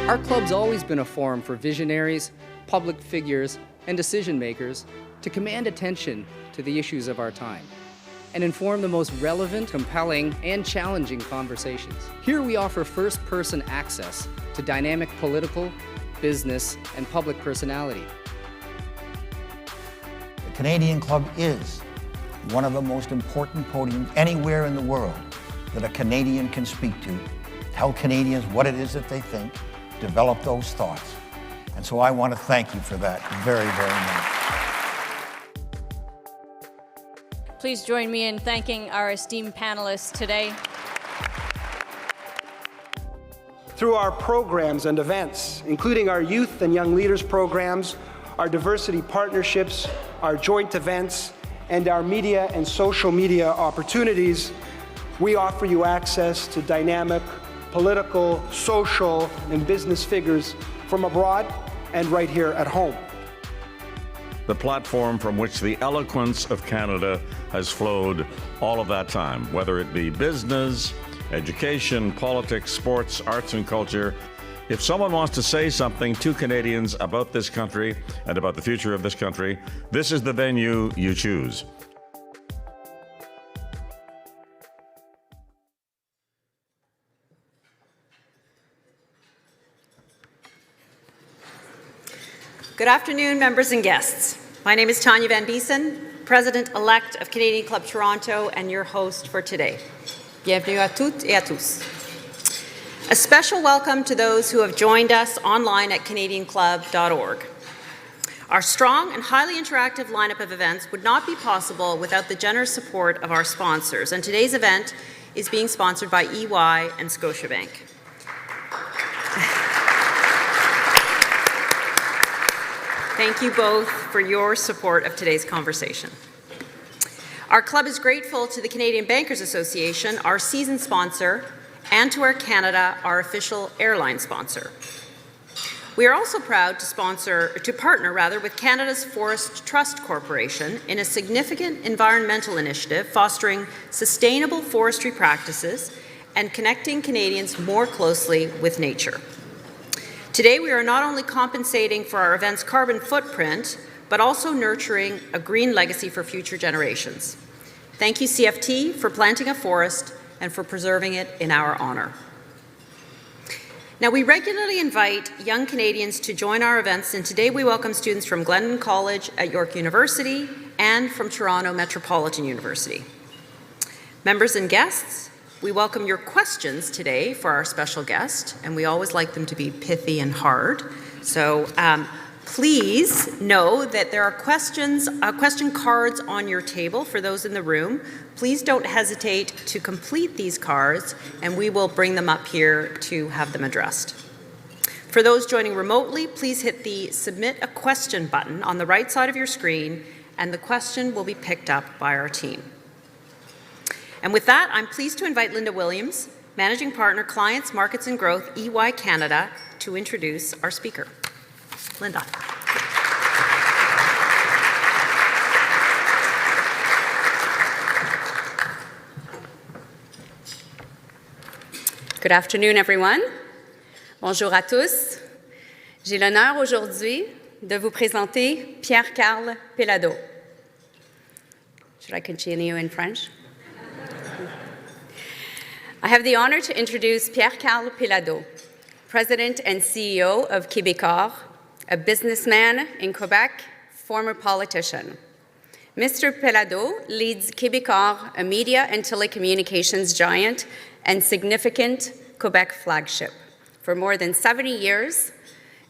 Our club's always been a forum for visionaries, public figures, and decision makers to command attention to the issues of our time and inform the most relevant, compelling, and challenging conversations. Here we offer first-person access to dynamic political, business, and public personality. The Canadian Club is one of the most important podiums anywhere in the world that a Canadian can speak to, tell Canadians what it is that they think, develop those thoughts. And so I want to thank you for that very, very much. Please join me in thanking our esteemed panelists today. Through our programs and events, including our youth and young leaders programs, our diversity partnerships, our joint events, and our media and social media opportunities, we offer you access to dynamic political, social, and business figures from abroad and right here at home. The platform from which the eloquence of Canada has flowed all of that time, whether it be business, education, politics, sports, arts and culture. If someone wants to say something to Canadians about this country and about the future of this country, this is the venue you choose. Good afternoon, members and guests. My name is Tanya Van Biesen, President-elect of Canadian Club Toronto and your host for today. Bienvenue à toutes et à tous. A special welcome to those who have joined us online at canadianclub.org. Our strong and highly interactive lineup of events would not be possible without the generous support of our sponsors, and today's event is being sponsored by EY and Scotiabank. Thank you both for your support of today's conversation. Our club is grateful to the Canadian Bankers Association, our season sponsor, and to Air Canada, our official airline sponsor. We are also proud to partner with Canada's Forest Trust Corporation in a significant environmental initiative fostering sustainable forestry practices and connecting Canadians more closely with nature. Today, we are not only compensating for our event's carbon footprint, but also nurturing a green legacy for future generations. Thank you, CFT, for planting a forest and for preserving it in our honour. Now, we regularly invite young Canadians to join our events, and today we welcome students from Glendon College at York University and from Toronto Metropolitan University. Members and guests, we welcome your questions today for our special guest, and we always like them to be pithy and hard. So please know that there are question cards on your table for those in the room. Please don't hesitate to complete these cards, and we will bring them up here to have them addressed. For those joining remotely, please hit the Submit a Question button on the right side of your screen, and the question will be picked up by our team. And with that, I'm pleased to invite Linda Williams, Managing Partner, Clients, Markets and Growth, EY Canada, to introduce our speaker. Linda. Good afternoon, everyone. Bonjour à tous. J'ai l'honneur aujourd'hui de vous présenter Pierre Karl Péladeau. Should I continue in French? I have the honor to introduce Pierre Karl Péladeau, President and CEO of Quebecor, a businessman in Quebec, former politician. Mr. Péladeau leads Quebecor, a media and telecommunications giant and significant Quebec flagship. For more than 70 years,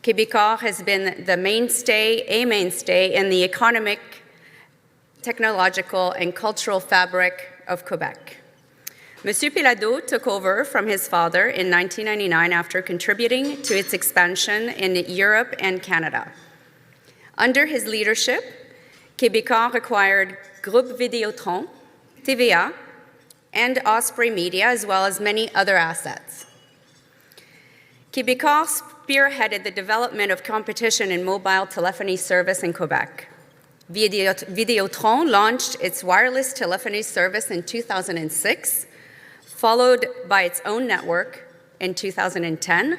Quebecor has been a mainstay in the economic, technological, and cultural fabric of Quebec. Monsieur Péladeau took over from his father in 1999 after contributing to its expansion in Europe and Canada. Under his leadership, Quebecor acquired Groupe Vidéotron, TVA, and Osprey Media, as well as many other assets. Quebecor spearheaded the development of competition in mobile telephony service in Quebec. Vidéotron launched its wireless telephony service in 2006, followed by its own network in 2010,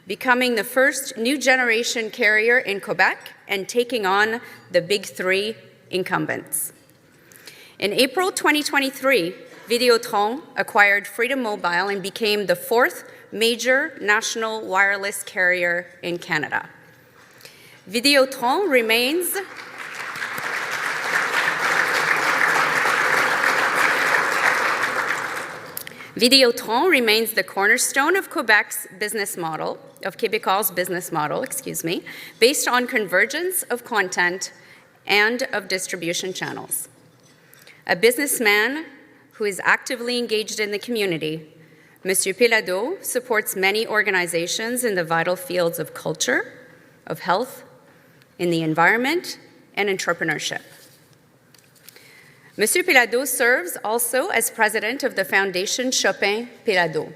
becoming the first new generation carrier in Quebec and taking on the big three incumbents. In April 2023, Videotron acquired Freedom Mobile and became the fourth major national wireless carrier in Canada. Videotron remains the cornerstone of Quebec's business model, of Quebecor's business model, based on convergence of content and of distribution channels. A businessman who is actively engaged in the community, Monsieur Péladeau supports many organizations in the vital fields of culture, of health, in the environment, and entrepreneurship. Monsieur Péladeau serves also as president of the Foundation Chopin Péladeau,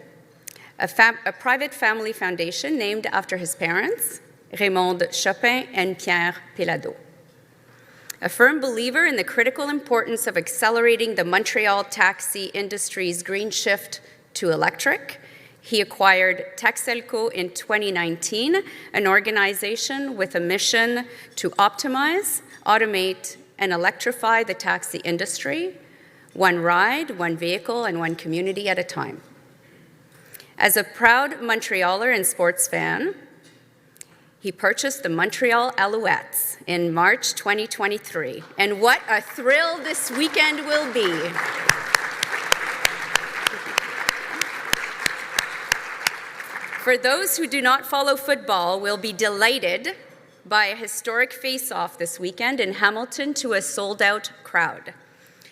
a private family foundation named after his parents, Raymond Chopin and Pierre Péladeau. A firm believer in the critical importance of accelerating the Montreal taxi industry's green shift to electric, he acquired Texelco in 2019, an organization with a mission to optimize, automate, and electrify the taxi industry, one ride, one vehicle, and one community at a time. As a proud Montrealer and sports fan, he purchased the Montreal Alouettes in March 2023, and what a thrill this weekend will be. For those who do not follow football, will be delighted by a historic face-off this weekend in Hamilton to a sold-out crowd.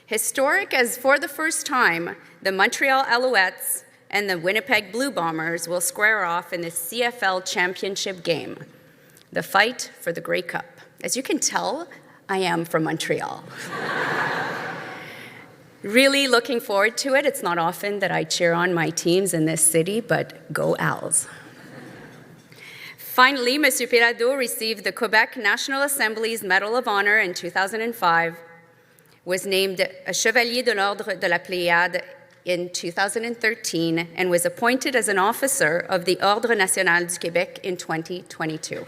Historic as for the first time, the Montreal Alouettes and the Winnipeg Blue Bombers will square off in the CFL championship game, the fight for the Grey Cup. As you can tell, I am from Montreal. Really looking forward to it. It's not often that I cheer on my teams in this city, but go Als. Finally, Monsieur Péladeau received the Quebec National Assembly's Medal of Honor in 2005, was named a Chevalier de l'Ordre de la Pléiade in 2013, and was appointed as an officer of the Ordre National du Québec in 2022.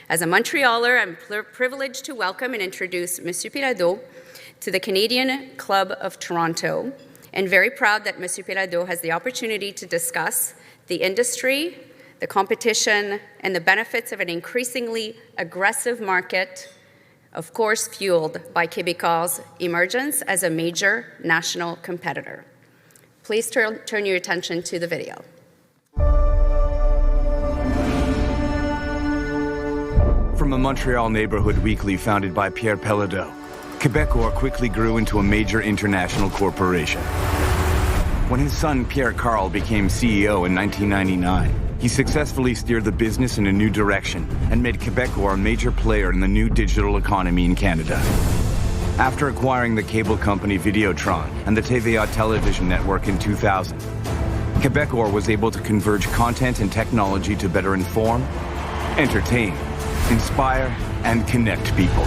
As a Montrealer, I'm privileged to welcome and introduce Monsieur Péladeau to the Canadian Club of Toronto, and very proud that Monsieur Péladeau has the opportunity to discuss the industry, the competition, and the benefits of an increasingly aggressive market, of course fueled by Quebecor's emergence as a major national competitor. Please turn your attention to the video. From a Montreal neighborhood weekly founded by Pierre Péladeau, Quebecor quickly grew into a major international corporation. When his son Pierre Karl became CEO in 1999, he successfully steered the business in a new direction and made Quebecor a major player in the new digital economy in Canada. After acquiring the cable company Videotron and the TVA television network in 2000, Quebecor was able to converge content and technology to better inform, entertain, inspire, and connect people.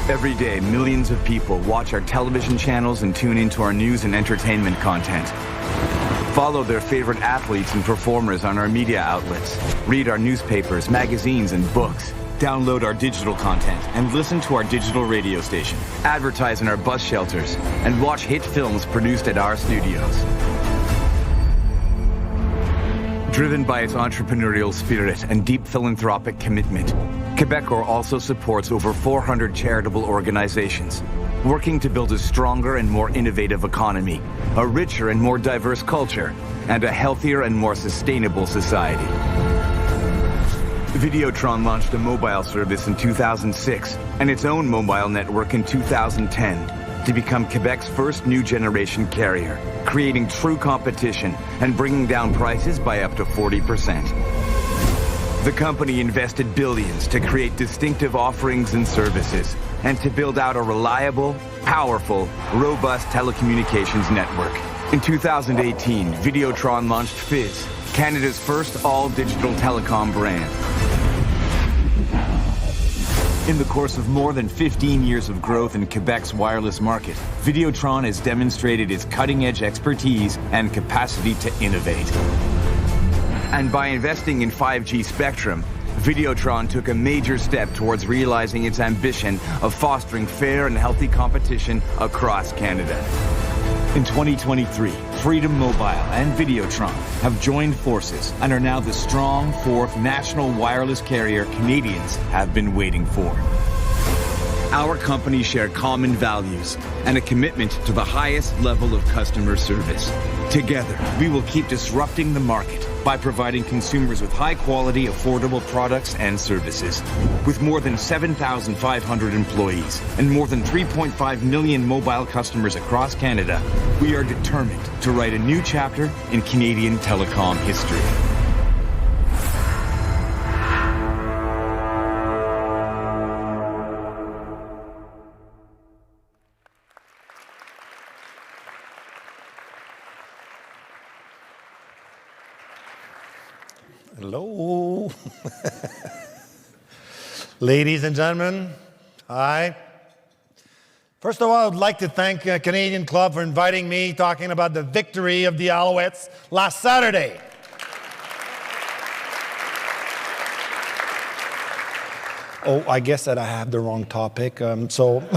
Every day, millions of people watch our television channels and tune into our news and entertainment content. Follow their favorite athletes and performers on our media outlets. Read our newspapers, magazines, and books. Download our digital content and listen to our digital radio station. Advertise in our bus shelters and watch hit films produced at our studios. Driven by its entrepreneurial spirit and deep philanthropic commitment, Quebecor also supports over 400 charitable organizations, working to build a stronger and more innovative economy, a richer and more diverse culture, and a healthier and more sustainable society. Videotron launched a mobile service in 2006 and its own mobile network in 2010 to become Quebec's first new generation carrier, creating true competition and bringing down prices by up to 40%. The company invested billions to create distinctive offerings and services and to build out a reliable, powerful, robust telecommunications network. In 2018, Videotron launched Fizz, Canada's first all-digital telecom brand. In the course of more than 15 years of growth in Quebec's wireless market, Videotron has demonstrated its cutting-edge expertise and capacity to innovate. And by investing in 5G spectrum, Videotron took a major step towards realizing its ambition of fostering fair and healthy competition across Canada. In 2023, Freedom Mobile and Videotron have joined forces and are now the strong fourth national wireless carrier Canadians have been waiting for. Our companies share common values and a commitment to the highest level of customer service. Together, we will keep disrupting the market by providing consumers with high-quality, affordable products and services. With more than 7,500 employees and more than 3.5 million mobile customers across Canada, we are determined to write a new chapter in Canadian telecom history. Hello. Ladies and gentlemen, hi. First of all, I'd like to thank Canadian Club for inviting me, talking about the victory of the Alouettes last Saturday. Oh, I guess that I have the wrong topic. Global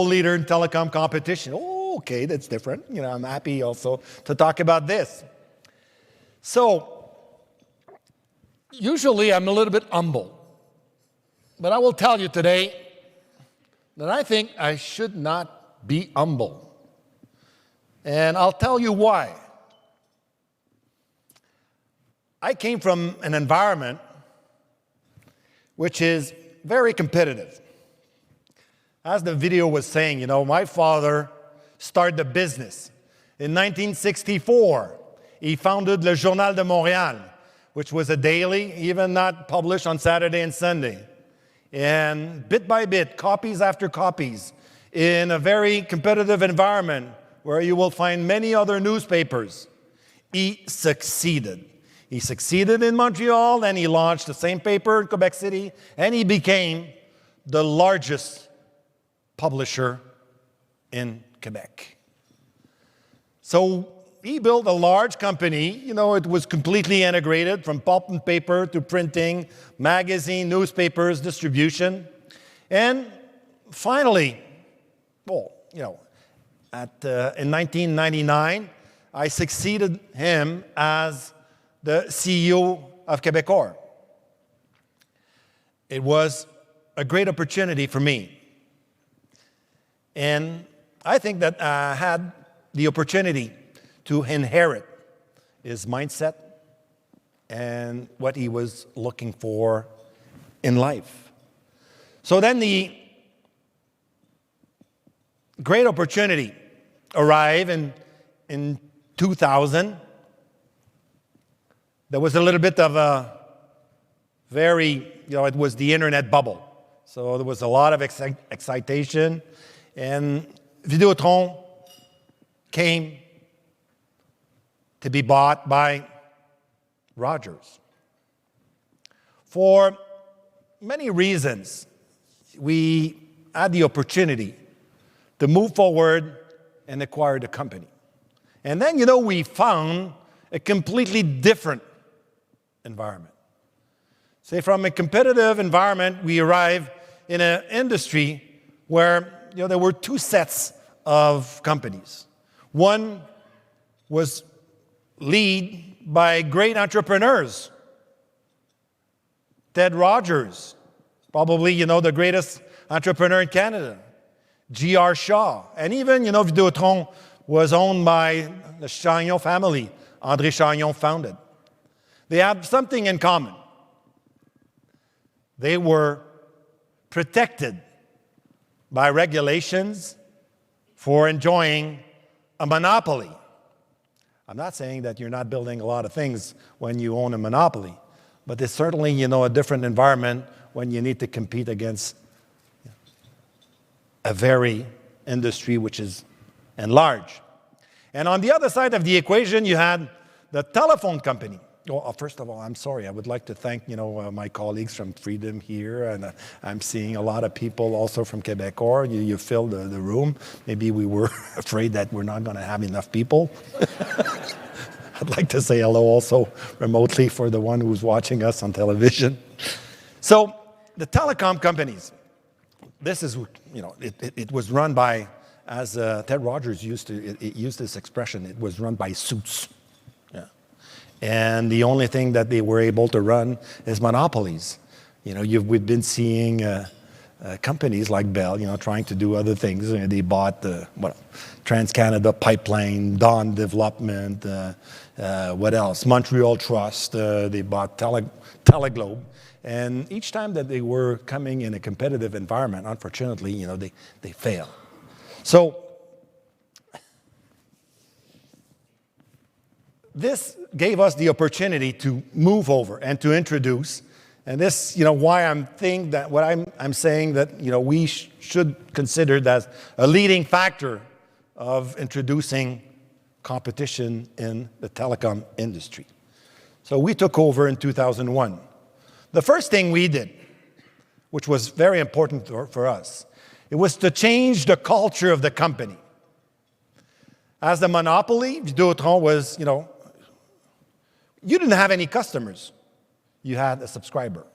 leader in telecom competition. Oh, okay, that's different. You know, I'm happy also to talk about this. So, usually I'm a little bit humble, but I will tell you today that I think I should not be humble. And I'll tell you why. I came from an environment which is very competitive. As the video was saying, you know, my father started the business. In 1964, he founded Le Journal de Montréal, which was a daily, even not published on Saturday and Sunday. And bit by bit, copies after copies, in a very competitive environment where you will find many other newspapers, he succeeded. He succeeded in Montreal, then he launched the same paper in Quebec City, and he became the largest publisher in Quebec. So he built a large company. You know, it was completely integrated from pulp and paper to printing, magazine, newspapers, distribution. And finally, well, you know, in 1999, I succeeded him as the CEO of Quebecor. It was a great opportunity for me. And I think that I had the opportunity to inherit his mindset and what he was looking for in life. So then the great opportunity arrived in 2000. There was a little bit of a very, you know, it was the internet bubble. So there was a lot of excitation. And Videotron came to be bought by Rogers. For many reasons, we had the opportunity to move forward and acquire the company. And then, you know, we found a completely different environment. Say, from a competitive environment, we arrived in an industry where, you know, there were two sets of companies. One was led by great entrepreneurs. Ted Rogers, probably, you know, the greatest entrepreneur in Canada. G.R. Shaw. And even, you know, Videotron was owned by the Chagnon family. André Chagnon founded. They have something in common. They were protected by regulations for enjoying a monopoly. I'm not saying that you're not building a lot of things when you own a monopoly, but it's certainly, you know, a different environment when you need to compete against a very industry which is enlarged. And on the other side of the equation, you had the telephone company. Well, first of all, I'm sorry. I would like to thank, you know, my colleagues from Freedom here, and I'm seeing a lot of people also from Quebecor. You filled the room. Maybe we were afraid that we're not going to have enough people. I'd like to say hello also remotely for the one who's watching us on television. So the telecom companies, this is, it was run by, as Ted Rogers used this expression, it was run by suits. Yeah. And the only thing that they were able to run is monopolies. We've been seeing companies like Bell, trying to do other things. They bought the Trans-Canada Pipeline, Dawn Development, what else? Montreal Trust. They bought Teleglobe. And each time that they were coming in a competitive environment, unfortunately, they fail. So this gave us the opportunity to move over and to introduce. And this, why I'm saying that what I'm saying that, we should consider that a leading factor of introducing competition in the telecom industry. So we took over in 2001. The first thing we did, which was very important for us, it was to change the culture of the company. As the monopoly, Videotron was, you didn't have any customers. You had a subscriber.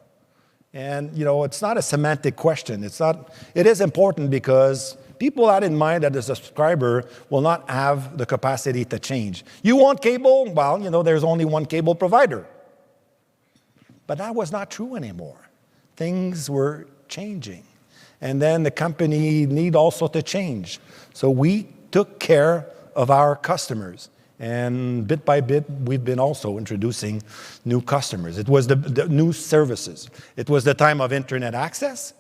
And, it's not a semantic question. It is important because people had in mind that the subscriber will not have the capacity to change. You want cable? Well, there's only one cable provider. But that was not true anymore. Things were changing. And then the company need also to change. So we took care of our customers. And bit by bit, we've been also introducing new customers. It was the new services. It was the time of internet access.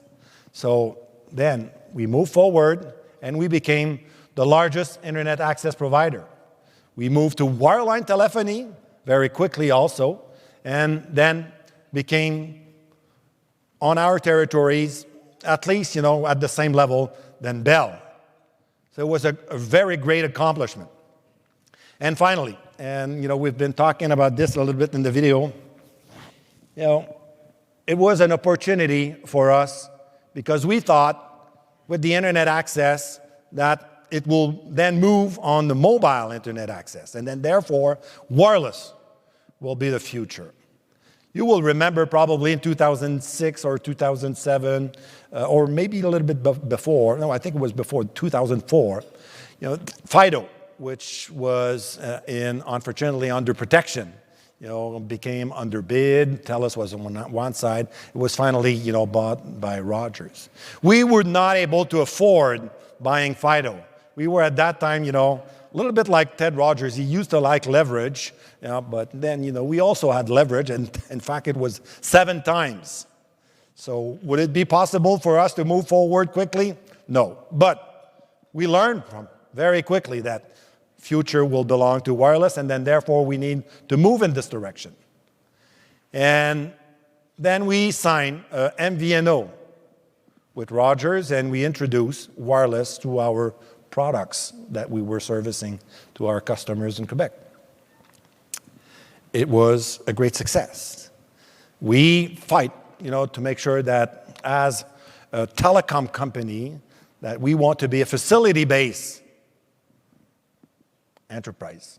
So then we moved forward and we became the largest internet access provider. We moved to wireline telephony very quickly also, and then became on our territories at least, at the same level than Bell. So it was a very great accomplishment. And finally, and we've been talking about this a little bit in the video, it was an opportunity for us because we thought with the internet access that it will then move on the mobile internet access, and then therefore wireless will be the future. You will remember probably in 2006 or 2007, or maybe a little bit before, no, I think it was before 2004, Fido, which was unfortunately under protection, became underbid. TELUS was on one side. It was finally, bought by Rogers. We were not able to afford buying Fido. We were at that time, a little bit like Ted Rogers. He used to like leverage, but then, we also had leverage, and in fact, it was 7 times. So would it be possible for us to move forward quickly? No. But we learned very quickly that future will belong to wireless, and then therefore we need to move in this direction. And then we signed MVNO with Rogers, and we introduced wireless to our products that we were servicing to our customers in Quebec. It was a great success. We fight, to make sure that as a telecom company, that we want to be a facility-based enterprise.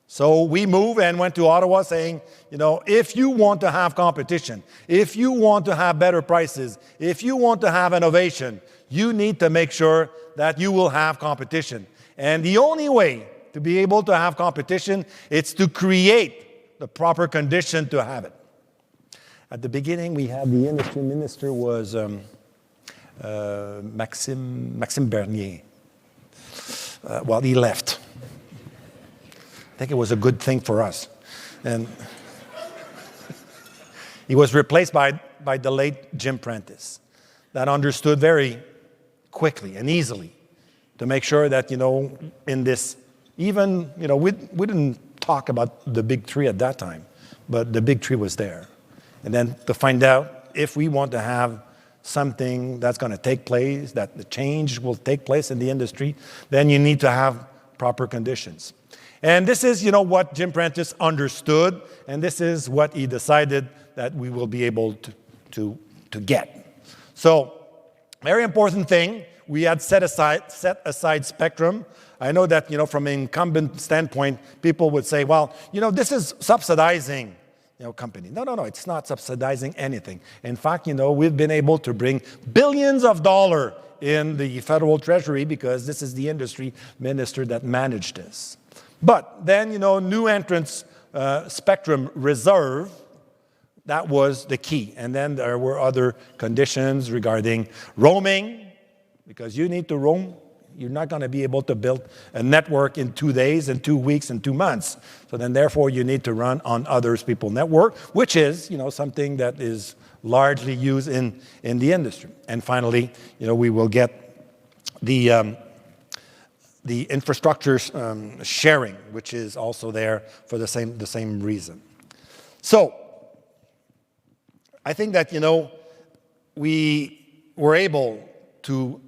So we moved and went to Ottawa saying, if you want to have competition, if you want to have better prices, if you want to have innovation, you need to make sure that you will have competition. And the only way to be able to have competition is to create the proper condition to have it. At the beginning, we had the industry minister was Maxime Bernier. Well, he left. I think it was a good thing for us. And he was replaced by the late Jim Prentice, that understood very quickly and easily to make sure that, in this, even, we didn't talk about the big three at that time, but the big three was there. And then to find out if we want to have something that's going to take place, that the change will take place in the industry, then you need to have proper conditions. And this is, what Jim Prentice understood, and this is what he decided that we will be able to get. So, very important thing, we had set aside spectrum. I know that, from an incumbent standpoint, people would say, well, this is subsidizing, company. No, it's not subsidizing anything. In fact, we've been able to bring billions of dollars in the federal treasury because this is the industry minister that managed this. But then, new entrants, spectrum reserve, that was the key. And then there were other conditions regarding roaming, because you need to roam. You're not going to be able to build a network in 2 days, in 2 weeks, in 2 months. So then, therefore, you need to run on other people's network, which is, something that is largely used in the industry. And finally, we will get the infrastructure sharing, which is also there for the same reason. So I think that, we were able to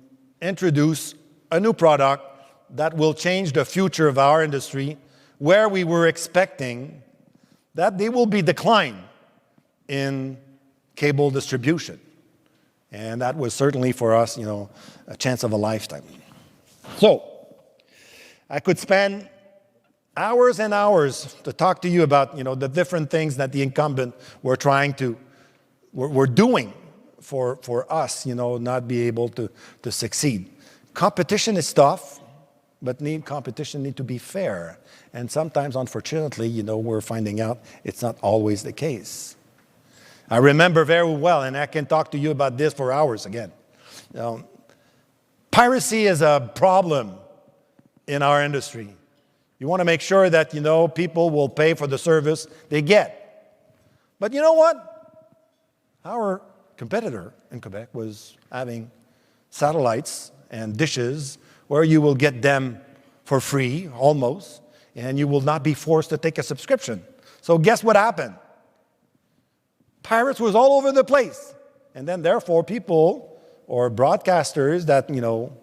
introduce a new product that will change the future of our industry, where we were expecting that there will be decline in cable distribution. And that was certainly for us, a chance of a lifetime. So I could spend hours and hours to talk to you about, the different things that the incumbent were doing for us, not be able to succeed. Competition is tough, but competition needs to be fair. And sometimes, unfortunately, we're finding out it's not always the case. I remember very well, and I can talk to you about this for hours again. Piracy is a problem in our industry. You want to make sure that, people will pay for the service they get. But you know what? Our competitor in Quebec was having satellites and dishes where you will get them for free, almost, and you will not be forced to take a subscription. So guess what happened? Pirates was all over the place. And then, therefore, people or broadcasters that,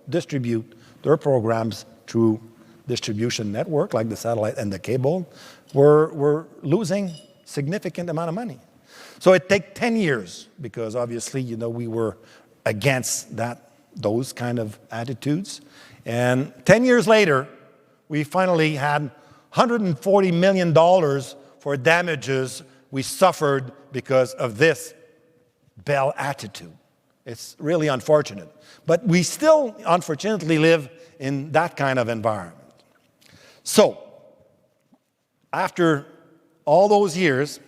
distribute their programs through distribution network, like the satellite and the cable, were losing significant amount of money. So it took 10 years, because obviously, we were against those kind of attitudes. And 10 years later, we finally had $140 million for damages we suffered because of this Bell attitude. It's really unfortunate. But we still, unfortunately, live in that kind of environment. So, after all those years,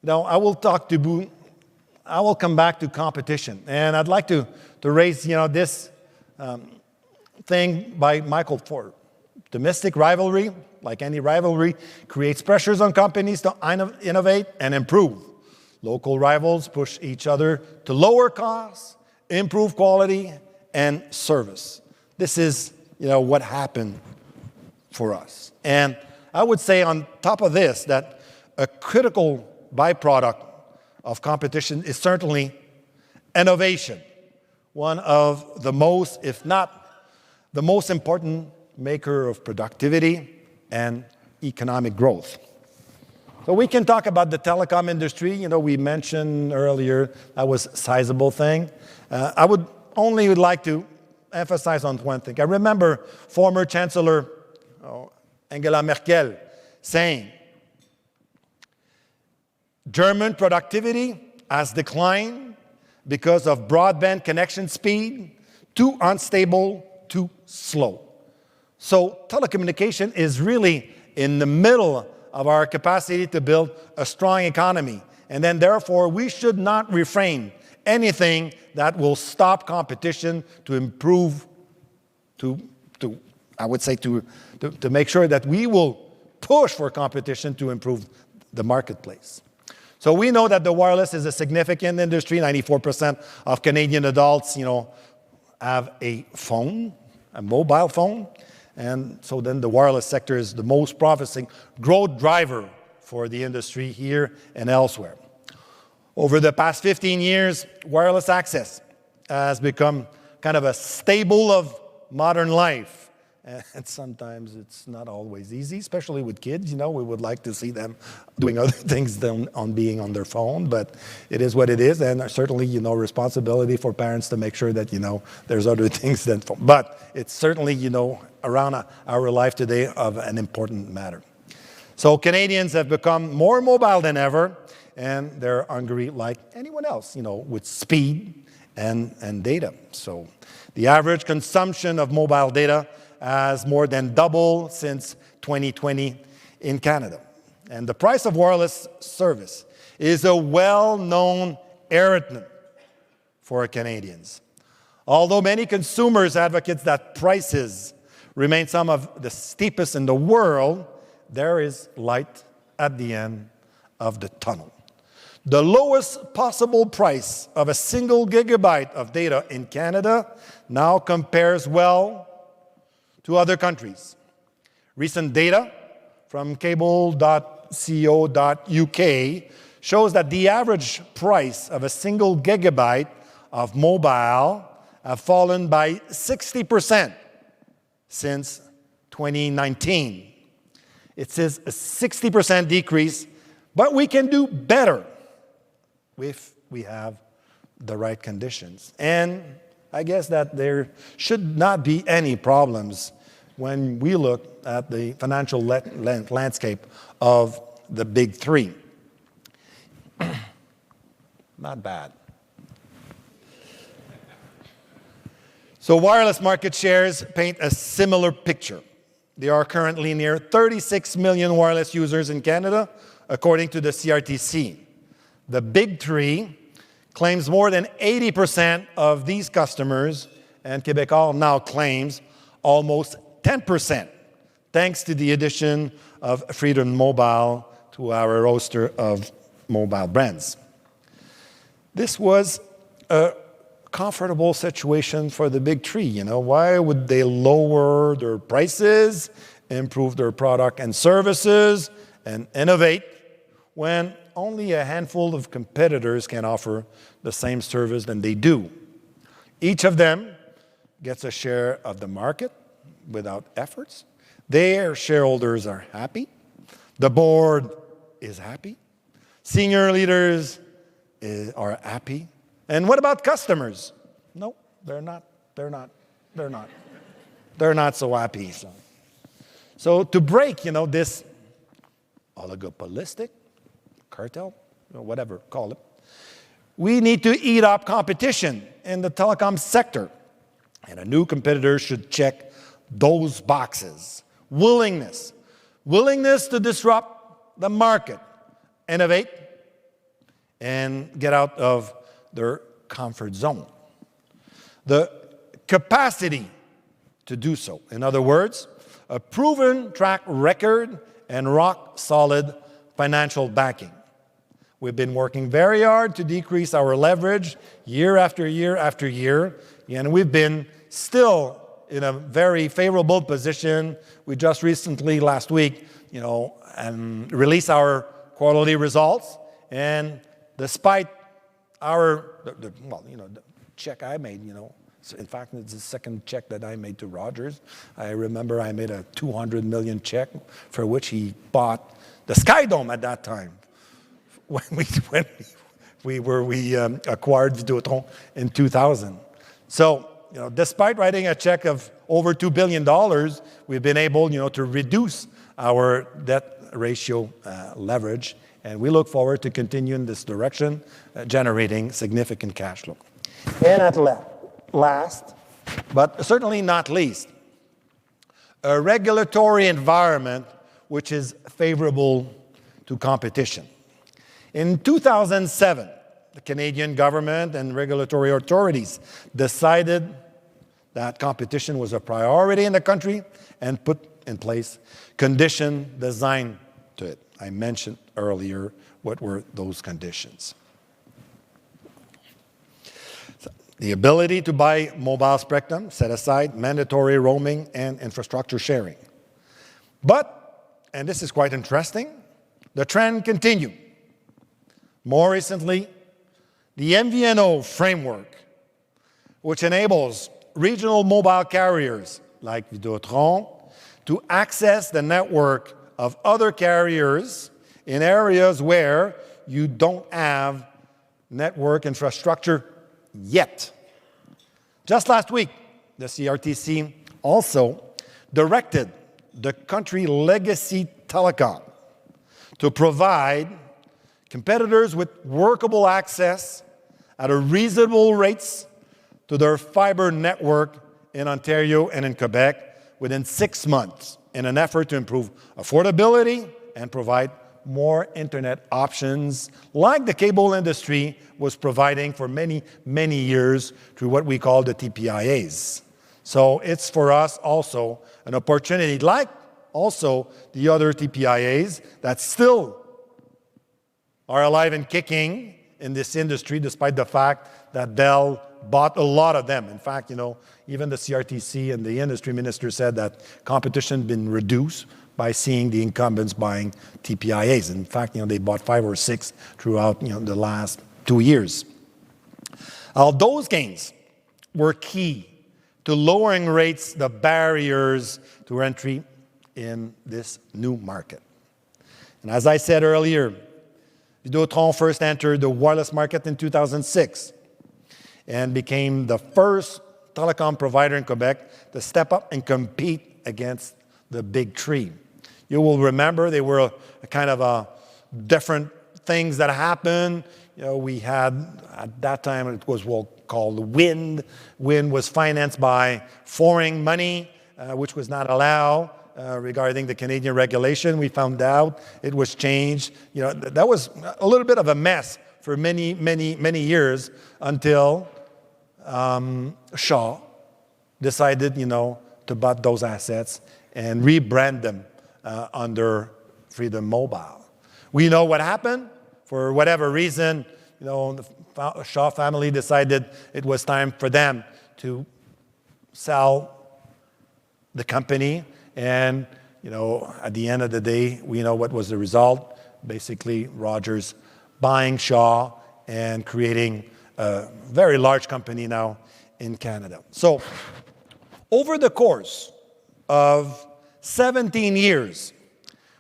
I will come back to competition. And I'd like to raise, this thing by Michael Ford. Domestic rivalry, like any rivalry, creates pressures on companies to innovate and improve. Local rivals push each other to lower costs, improve quality, and service. This is, what happened for us. And I would say on top of this that a critical byproduct of competition is certainly innovation, one of the most, if not the most important maker of productivity and economic growth. So we can talk about the telecom industry. We mentioned earlier that was a sizable thing. I would like to emphasize on one thing. I remember former Chancellor Angela Merkel saying, German productivity has declined because of broadband connection speed, too unstable, too slow. So telecommunication is really in the middle of our capacity to build a strong economy. And then, therefore, we should not refrain anything that will stop competition to improve, to make sure that we will push for competition to improve the marketplace. So we know that the wireless is a significant industry. 94% of Canadian adults, have a phone, a mobile phone. And so then the wireless sector is the most promising growth driver for the industry here and elsewhere. Over the past 15 years, wireless access has become kind of a staple of modern life. and sometimes it's not always easy, especially with kids. You know, we would like to see them doing other things than on being on their phone, but it is what it is, and certainly, you know, responsibility for parents to make sure that, you know, there's other things than phone. But it's certainly, you know, around our life today of an important matter. So Canadians have become more mobile than ever, and they're hungry like anyone else, you know, with speed and data. So the average consumption of mobile data has more than doubled since 2020 in Canada. And the price of wireless service is a well-known irritant for Canadians. Although many consumers advocate that prices remain some of the steepest in the world, there is light at the end of the tunnel. The lowest possible price of a single gigabyte of data in Canada now compares well to other countries. Recent data from cable.co.uk shows that the average price of a single gigabyte of mobile have fallen by 60% since 2019. It says a 60% decrease, but we can do better if we have the right conditions. And I guess that there should not be any problems when we look at the financial landscape of the big three. Not bad. So wireless market shares paint a similar picture. There are currently near 36 million wireless users in Canada, according to the CRTC. The big three claims more than 80% of these customers, and Quebecor now claims almost 10%, thanks to the addition of Freedom Mobile to our roster of mobile brands. This was a comfortable situation for the big three. You know, why would they lower their prices, improve their product and services, and innovate when only a handful of competitors can offer the same service than they do? Each of them gets a share of the market without efforts. Their shareholders are happy. The board is happy. Senior leaders are happy. And what about customers? No, they're not so happy. So to break, you know, this oligopolistic cartel, or whatever, call it, we need to eat up competition in the telecom sector. And a new competitor should check those boxes. Willingness to disrupt the market, innovate, and get out of their comfort zone. The capacity to do so. In other words, a proven track record and rock-solid financial backing. We've been working very hard to decrease our leverage year after year after year, and we've been still in a very favorable position. We just recently, last week, you know, released our quarterly results, and despite the check I made, you know, in fact, it's the second check that I made to Rogers. I remember I made a 200 million check for which he bought the Sky Dome at that time when we acquired Videotron in 2000. So, you know, despite writing a check of over $2 billion, we've been able, you know, to reduce our debt ratio leverage, and we look forward to continuing this direction, generating significant cash flow. And at last, but certainly not least, a regulatory environment which is favorable to competition. In 2007, the Canadian government and regulatory authorities decided that competition was a priority in the country and put in place conditions designed to it. I mentioned earlier what were those conditions. So, the ability to buy mobile spectrum, set aside mandatory roaming and infrastructure sharing. But, and this is quite interesting, the trend continued. More recently, the MVNO framework, which enables regional mobile carriers like Videotron, to access the network of other carriers in areas where you don't have network infrastructure yet. Just last week, the CRTC also directed the country legacy telecom to provide competitors with workable access at a reasonable rates to their fiber network in Ontario and in Quebec within 6 months in an effort to improve affordability and provide more internet options like the cable industry was providing for many, many years through what we call the TPIAs. So it's for us also an opportunity, like also the other TPIAs that still are alive and kicking in this industry, despite the fact that Bell bought a lot of them. In fact, even the CRTC and the industry minister said that competition has been reduced by seeing the incumbents buying TPIAs. In fact, they bought 5 or 6 throughout the last 2 years. Those gains were key to lowering rates, the barriers to entry in this new market. And as I said earlier, Videotron first entered the wireless market in 2006 and became the first telecom provider in Quebec to step up and compete against the big three. You will remember they were a kind of different things that happened. We had, at that time, it was called Wind. Wind was financed by foreign money, which was not allowed. Regarding the Canadian regulation, we found out it was changed. That was a little bit of a mess for many, many, many years until Shaw decided, to buy those assets and rebrand them under Freedom Mobile. We know what happened. For whatever reason, the Shaw family decided it was time for them to sell the company. And, at the end of the day, we know what was the result. Basically, Rogers buying Shaw and creating a very large company now in Canada. So, over the course of 17 years,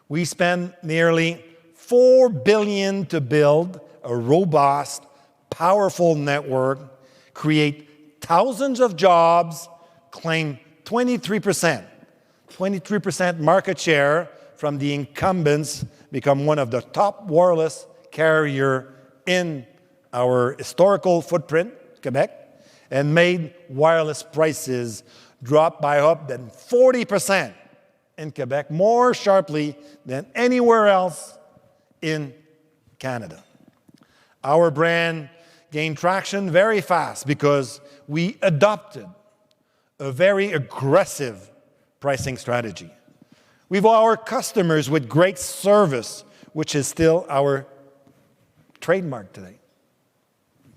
we spent nearly $4 billion to build a robust, powerful network, create thousands of jobs, claim 23% market share from the incumbents, become one of the top wireless carrier in our historical footprint, Quebec, and made wireless prices drop by up than 40% in Quebec, more sharply than anywhere else in Canada. Our brand gained traction very fast because we adopted a very aggressive pricing strategy. We have our customers with great service, which is still our trademark today.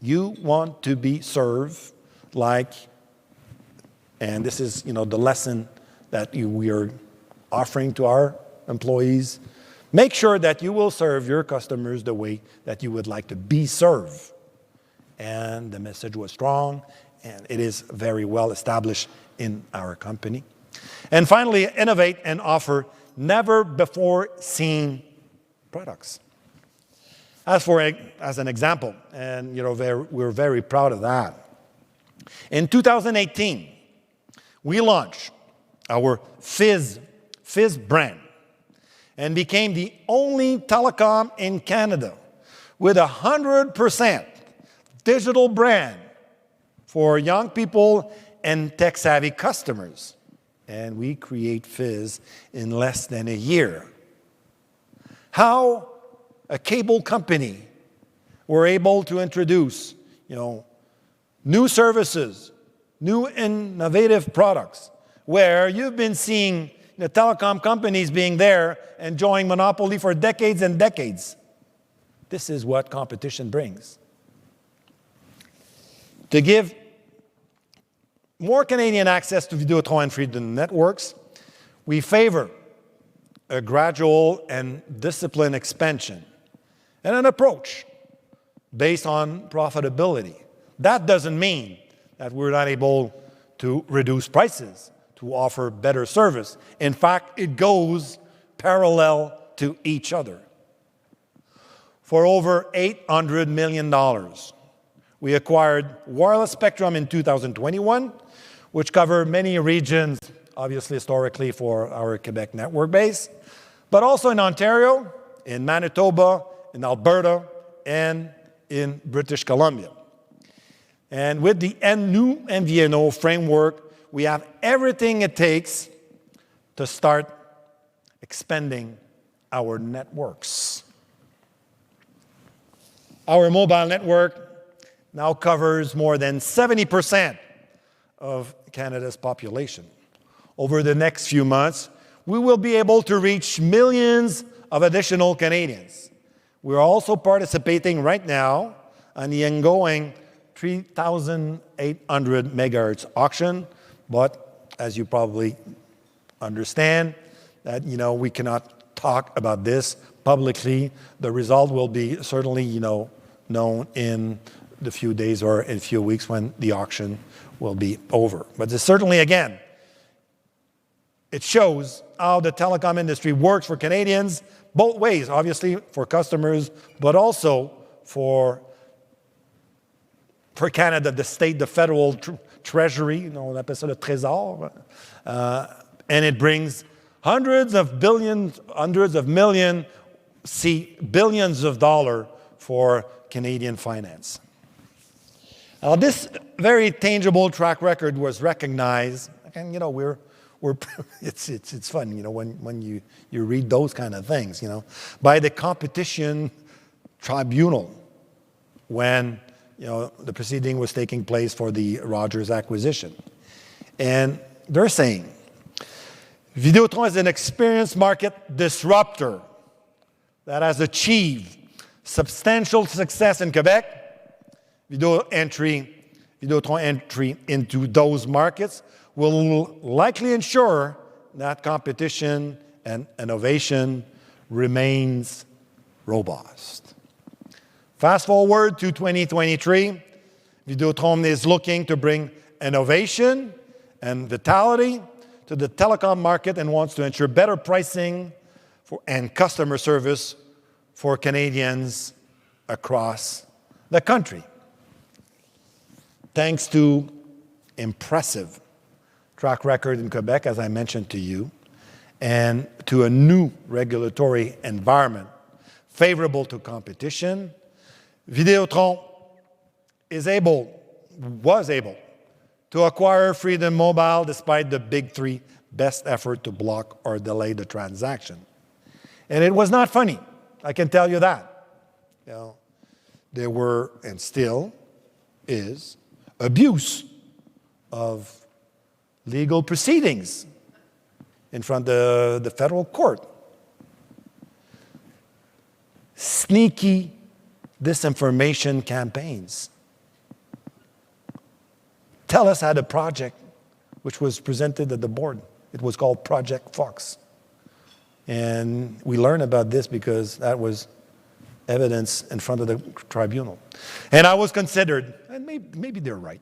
You want to be served like, and this is, the lesson that we are offering to our employees. Make sure that you will serve your customers the way that you would like to be served. And the message was strong, and it is very well established in our company. And finally, innovate and offer never-before-seen products. As an example, and we're very proud of that. In 2018, we launched our Fizz brand and became the only telecom in Canada with 100% digital brand for young people and tech-savvy customers. And we create Fizz in less than a year. How a cable company were able to introduce, new services, new innovative products, where you've been seeing the telecom companies being there enjoying monopoly for decades and decades. This is what competition brings. To give more Canadian access to Videotron and Freedom networks, we favor a gradual and disciplined expansion and an approach based on profitability. That doesn't mean that we're not able to reduce prices to offer better service. In fact, it goes parallel to each other. For over $800 million, we acquired wireless spectrum in 2021, which covered many regions, obviously historically for our Quebec network base, but also in Ontario, in Manitoba, in Alberta, and in British Columbia. And with the new MVNO framework, we have everything it takes to start expanding our networks. Our mobile network now covers more than 70% of Canada's population. Over the next few months, we will be able to reach millions of additional Canadians. We're also participating right now on the ongoing 3,800 megahertz auction, but as you probably understand, that we cannot talk about this publicly. The result will be certainly known in the few days or in a few weeks when the auction will be over. But certainly, again, it shows how the telecom industry works for Canadians, both ways, obviously for customers, but also for Canada, the state, the federal treasury, on appelle ça le trésor, and it brings hundreds of millions, billions of dollars for Canadian finance. Now, this very tangible track record was recognized, and it's fun, when you read those kind of things, by the competition tribunal when the proceeding was taking place for the Rogers acquisition. And they're saying, Videotron is an experienced market disruptor that has achieved substantial success in Quebec. Videotron entry into those markets will likely ensure that competition and innovation remains robust. Fast forward to 2023, Videotron is looking to bring innovation and vitality to the telecom market and wants to ensure better pricing and customer service for Canadians across the country. Thanks to impressive track record in Quebec, as I mentioned to you, and to a new regulatory environment favorable to competition, Videotron was able to acquire Freedom Mobile despite the big three best effort to block or delay the transaction. And it was not funny, I can tell you that. There were, and still is, abuse of legal proceedings in front of the federal court. Sneaky disinformation campaigns. TELUS had a project which was presented at the board. It was called Project Fox. And we learned about this because that was evidence in front of the tribunal. And I was considered, and maybe they're right,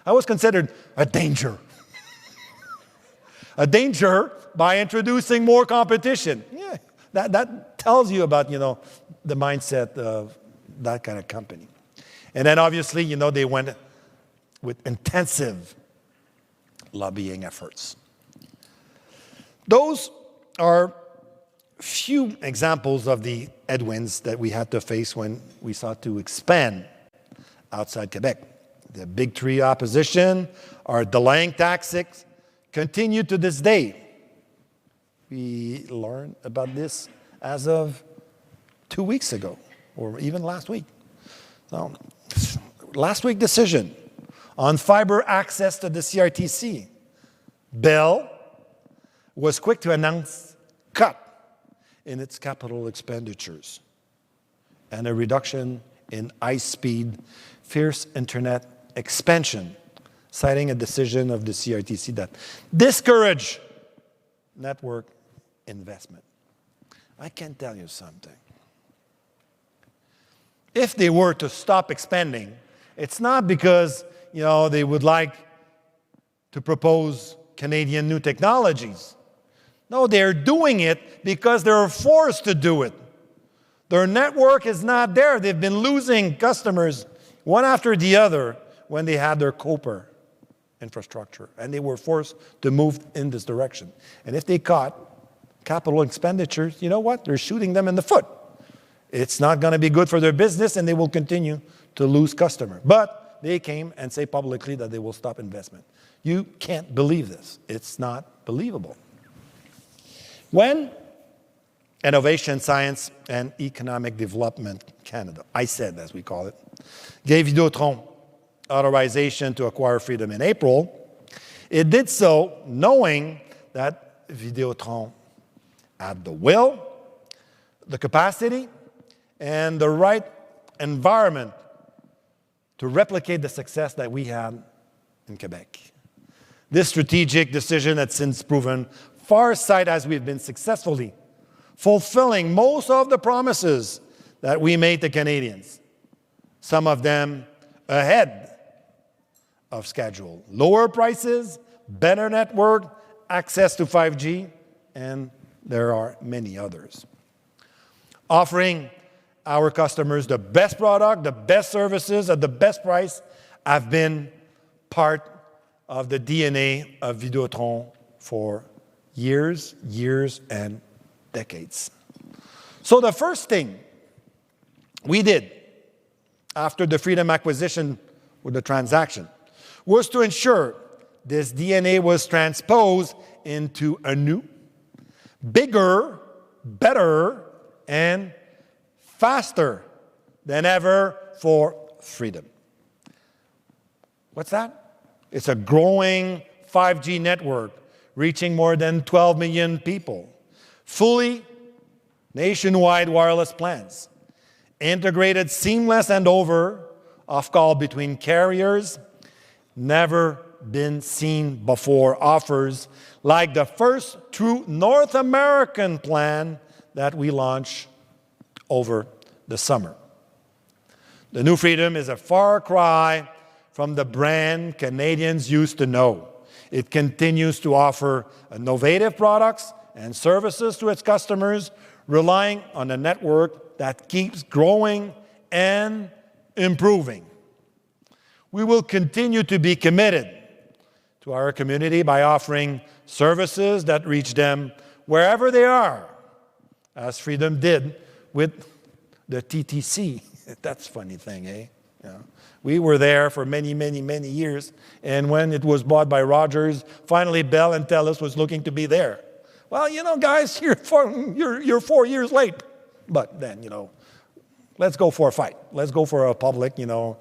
I was considered a danger. A danger by introducing more competition. Yeah, that tells you about, the mindset of that kind of company. And then obviously, they went with intensive lobbying efforts. Those are few examples of the headwinds that we had to face when we sought to expand outside Quebec. The big three opposition, our delaying tactics, continue to this day. We learned about this as of 2 weeks ago, or even last week. So, last week's decision on fiber access to the CRTC. Bell was quick to announce cut in its capital expenditures and a reduction in high-speed, fierce internet expansion, citing a decision of the CRTC that discouraged network investment. I can tell you something. If they were to stop expanding, it's not because, they would like to propose Canadian new technologies. No, they're doing it because they're forced to do it. Their network is not there. They've been losing customers one after the other when they had their copper infrastructure, and they were forced to move in this direction. And if they cut capital expenditures, you know what? They're shooting them in the foot. It's not going to be good for their business, and they will continue to lose customers. But they came and say publicly that they will stop investment. You can't believe this. It's not believable. When Innovation, Science, and Economic Development Canada, ICED as we call it, gave Videotron authorization to acquire Freedom in April, it did so knowing that Videotron had the will, the capacity, and the right environment to replicate the success that we had in Quebec. This strategic decision has since proven farsight as we've been successfully fulfilling most of the promises that we made to Canadians, some of them ahead of schedule. Lower prices, better network, access to 5G, and there are many others. Offering our customers the best product, the best services at the best price have been part of the DNA of Videotron for years, and decades. So the first thing we did after the Freedom acquisition with the transaction was to ensure this DNA was transposed into a new, bigger, better, and faster than ever for Freedom. What's that? It's a growing 5G network reaching more than 12 million people, fully nationwide wireless plans, integrated seamless handover of call between carriers, never been seen before offers like the first true North American plan that we launched over the summer. The new Freedom is a far cry from the brand Canadians used to know. It continues to offer innovative products and services to its customers, relying on a network that keeps growing and improving. We will continue to be committed to our community by offering services that reach them wherever they are, as Freedom did with the TTC. That's a funny thing, eh? Yeah. We were there for many years, and when it was bought by Rogers, finally Bell and Telus was looking to be there. Well, you know, guys, you're 4 years late. But then, you know, let's go for a fight. Let's go for a public, you know.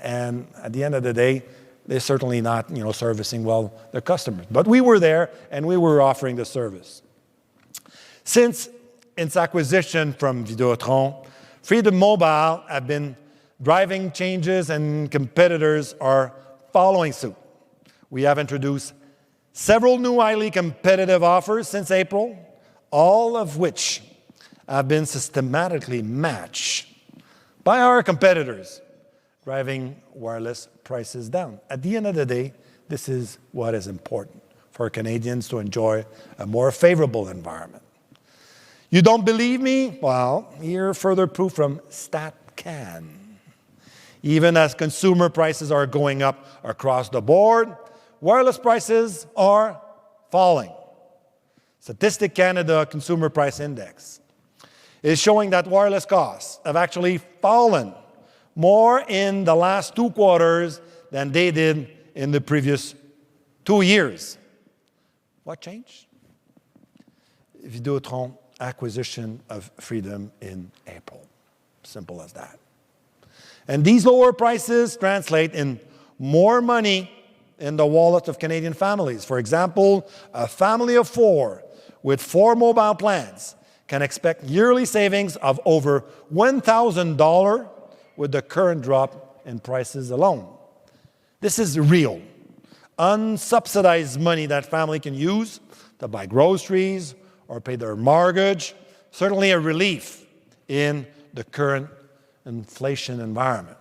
And at the end of the day, they're certainly not, you know, servicing well their customers. But we were there, and we were offering the service. Since its acquisition from Videotron, Freedom Mobile have been driving changes, and competitors are following suit. We have introduced several new highly competitive offers since April, all of which have been systematically matched by our competitors, driving wireless prices down. At the end of the day, this is what is important for Canadians to enjoy a more favorable environment. You don't believe me? Well, here further proof from StatCan. Even as consumer prices are going up across the board, wireless prices are falling. Statistic Canada Consumer Price Index is showing that wireless costs have actually fallen more in the last 2 quarters than they did in the previous 2 years. What changed? Videotron acquisition of Freedom in April. Simple as that. And these lower prices translate in more money in the wallets of Canadian families. For example, a family of 4 with 4 mobile plans can expect yearly savings of over $1,000 with the current drop in prices alone. This is real, unsubsidized money that family can use to buy groceries or pay their mortgage. Certainly a relief in the current inflation environment.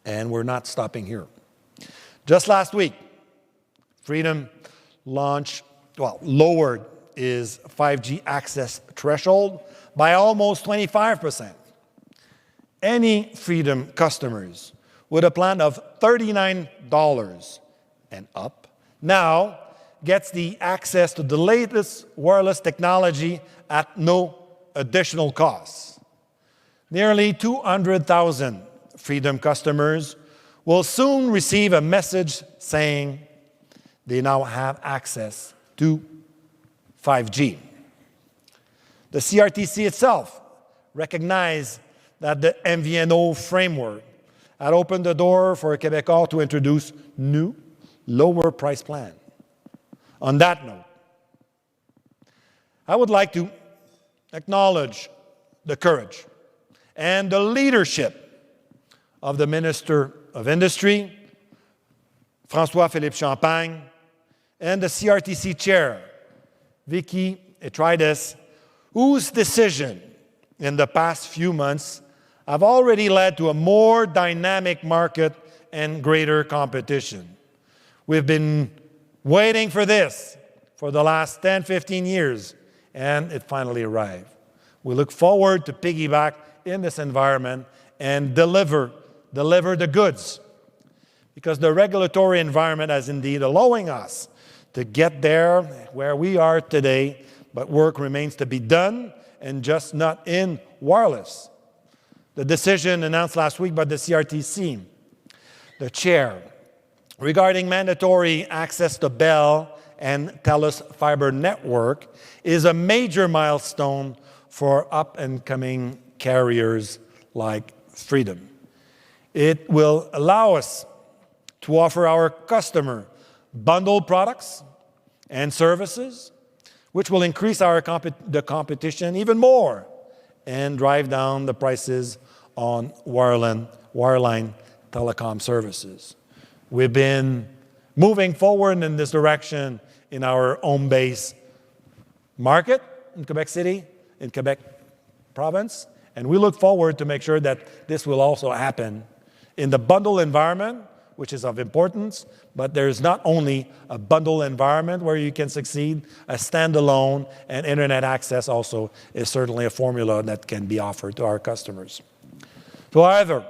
And we're not stopping here. Just last week, Freedom lowered its 5G access threshold by almost 25%. Any Freedom customers with a plan of $39 and up now gets the access to the latest wireless technology at no additional cost. Nearly 200,000 Freedom customers will soon receive a message saying they now have access to 5G. The CRTC itself recognized that the MVNO framework had opened the door for Quebecor to introduce new, lower price plans. On that note, I would like to acknowledge the courage and the leadership of the Minister of Industry, François-Philippe Champagne, and the CRTC Chair, Vicky Etridis, whose decision in the past few months have already led to a more dynamic market and greater competition. We've been waiting for this for the last 10, 15 years, and it finally arrived. We look forward to piggyback in this environment and deliver the goods, because the regulatory environment is indeed allowing us to get there where we are today, but work remains to be done, and just not in wireless. The decision announced last week by the CRTC, the chair, regarding mandatory access to Bell and TELUS fiber network is a major milestone for up-and-coming carriers like Freedom. It will allow us to offer our customer bundled products and services, which will increase the competition even more and drive down the prices on wireline telecom services. We've been moving forward in this direction in our home-based market in Quebec City, in Quebec province, and we look forward to make sure that this will also happen in the bundle environment, which is of importance, but there's not only a bundle environment where you can succeed, a standalone and internet access also is certainly a formula that can be offered to our customers. So, however,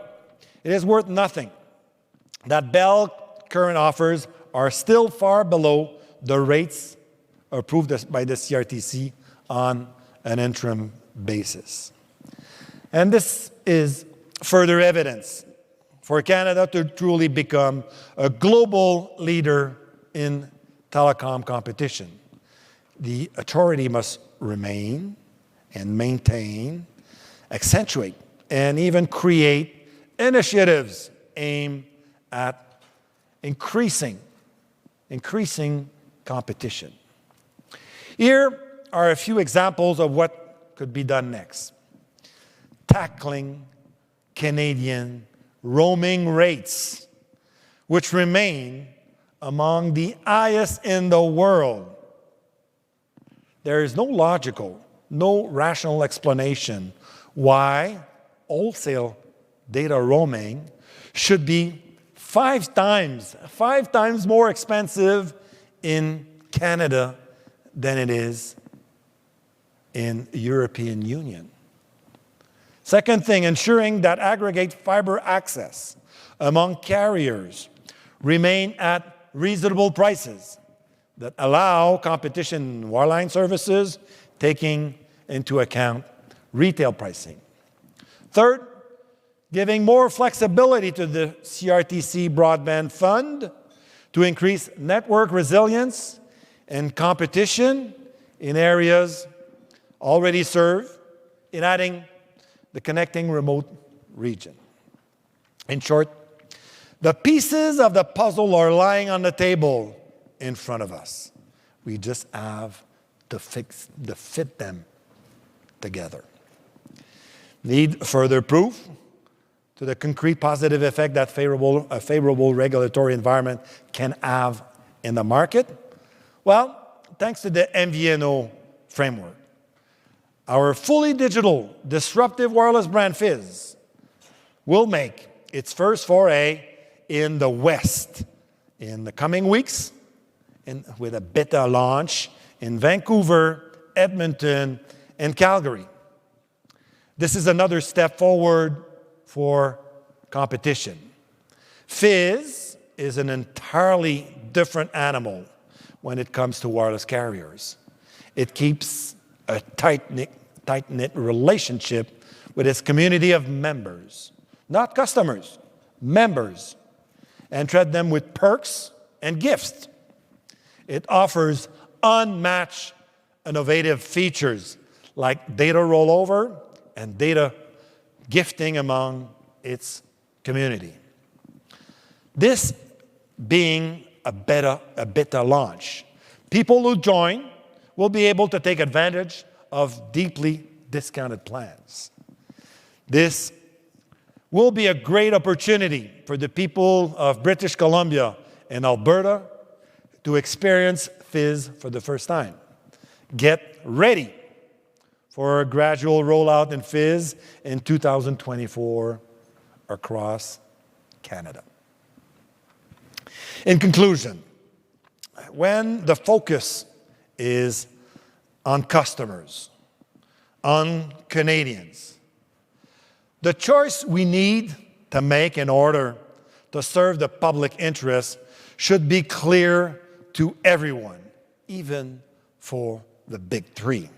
it is worth nothing that Bell current offers are still far below the rates approved by the CRTC on an interim basis. And this is further evidence for Canada to truly become a global leader in telecom competition. The authority must remain and maintain, accentuate, and even create initiatives aimed at increasing competition. Here are a few examples of what could be done next. Tackling Canadian roaming rates, which remain among the highest in the world. There is no logical, no rational explanation why wholesale data roaming should be five times more expensive in Canada than it is in the European Union. Second thing, ensuring that aggregate fiber access among carriers remain at reasonable prices that allow competition in wireline services, taking into account retail pricing. Third, giving more flexibility to the CRTC Broadband Fund to increase network resilience and competition in areas already served, in adding the connecting remote region. In short, the pieces of the puzzle are lying on the table in front of us. We just have to fit them together. Need further proof to the concrete positive effect that a favorable regulatory environment can have in the market? Well, thanks to the MVNO framework. Our fully digital, disruptive wireless brand Fizz will make its first foray in the West in the coming weeks with a beta launch in Vancouver, Edmonton, and Calgary. This is another step forward for competition. Fizz is an entirely different animal when it comes to wireless carriers. It keeps a tight-knit relationship with its community of members, not customers, members, and treat them with perks and gifts. It offers unmatched innovative features like data rollover and data gifting among its community. This being a beta launch, people who join will be able to take advantage of deeply discounted plans. This will be a great opportunity for the people of British Columbia and Alberta to experience Fizz for the first time. Get ready for a gradual rollout in Fizz in 2024 across Canada. In conclusion, when the focus is on customers, on Canadians, the choice we need to make in order to serve the public interest should be clear to everyone, even for the big three.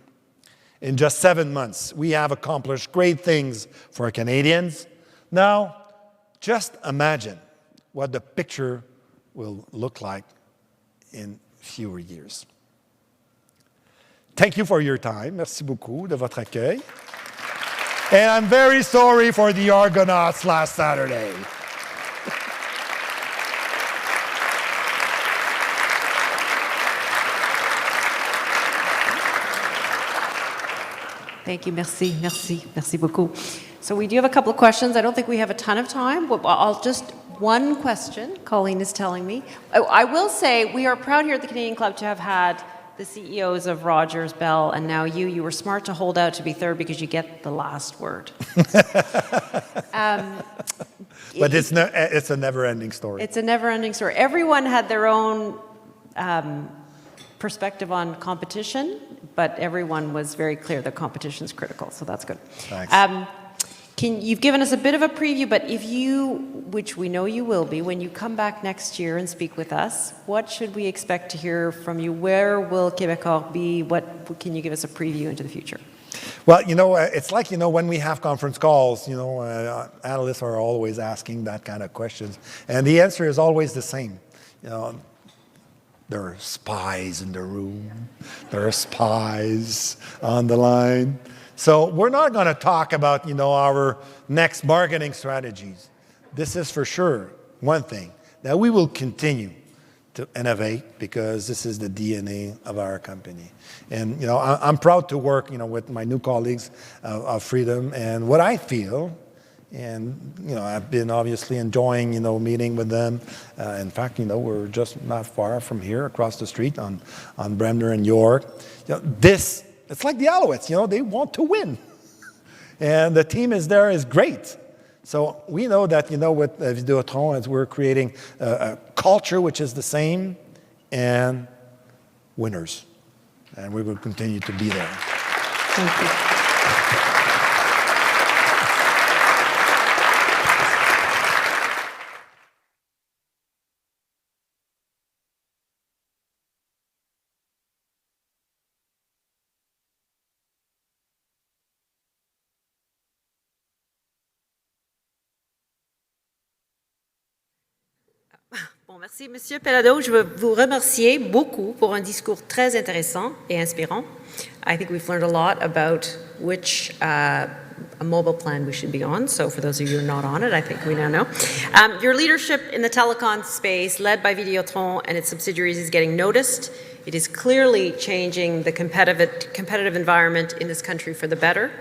In just 7 months, we have accomplished great things for Canadians. Now, just imagine what the picture will look like in fewer years. Thank you for your time. Merci beaucoup de votre accueil. And I'm very sorry for the Argonauts last Saturday. Thank you. Merci beaucoup. So we do have a couple of questions. I don't think we have a ton of time. One question, Colleen is telling me. I will say we are proud here at the Canadian Club to have had the CEOs of Rogers, Bell, and now you. You were smart to hold out to be third because you get the last word. But it's a never-ending story. It's a never-ending story. Everyone had their own perspective on competition, but everyone was very clear that competition is critical, so that's good. Thanks. You've given us a bit of a preview, but if you, which we know you will be, when you come back next year and speak with us, what should we expect to hear from you? Where will Quebecor be? Can you give us a preview into the future? Well, it's like, when we have conference calls, analysts are always asking that kind of questions. And the answer is always the same. There are spies in the room. There are spies on the line. So we're not going to talk about, our next marketing strategies. This is for sure one thing, that we will continue to innovate because this is the DNA of our company. And, I'm proud to work, with my new colleagues of Freedom. And what I feel, and, I've been obviously enjoying, meeting with them. In fact, we're just not far from here across the street on Bremner and York. It's like the Alouettes, they want to win. And the team is great. So we know that, with Videotron, as we're creating a culture which is the same, and winners. And we will continue to be there. Thank you. Bon, merci, Monsieur Péladeau. Je veux vous remercier beaucoup pour un discours très intéressant et inspirant. I think we've learned a lot about which a mobile plan we should be on. So for those of you who are not on it, I think we now know. Your leadership in the telecom space, led by Videotron and its subsidiaries, is getting noticed. It is clearly changing the competitive environment in this country for the better.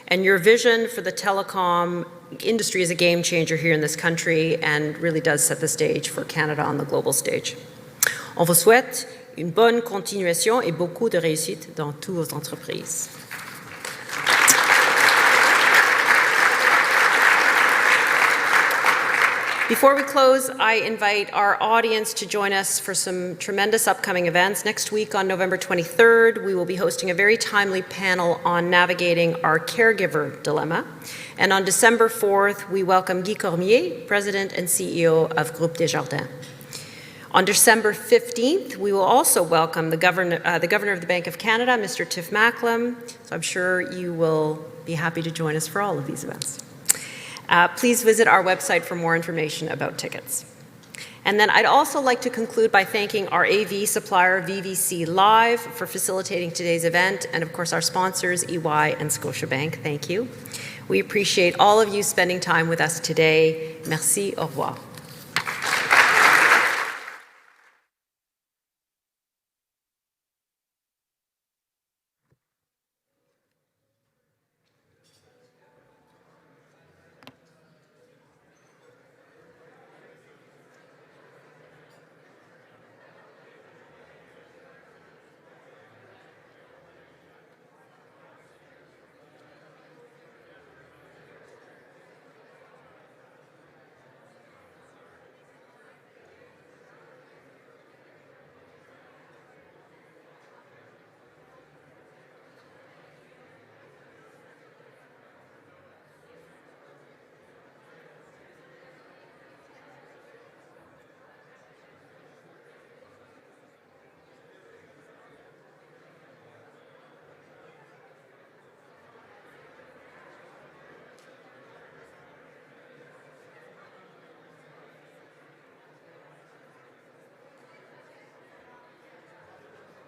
And your vision for the telecom industry is a game changer here in this country and really does set the stage for Canada on the global stage. On vous souhaite une bonne continuation et beaucoup de réussite dans toutes vos entreprises. Before we close, I invite our audience to join us for some tremendous upcoming events. Next week on November 23rd, we will be hosting a very timely panel on navigating our caregiver dilemma. And on December 4th, we welcome Guy Cormier, President and CEO of Groupe Desjardins. On December 15th, we will also welcome the Governor of the Bank of Canada, Mr. Tiff Macklem. So I'm sure you will be happy to join us for all of these events. Please visit our website for more information about tickets. And then I'd also like to conclude by thanking our AV supplier, VVC Live, for facilitating today's event, and of course our sponsors, EY and Scotiabank. Thank you. We appreciate all of you spending time with us today. Merci, au revoir.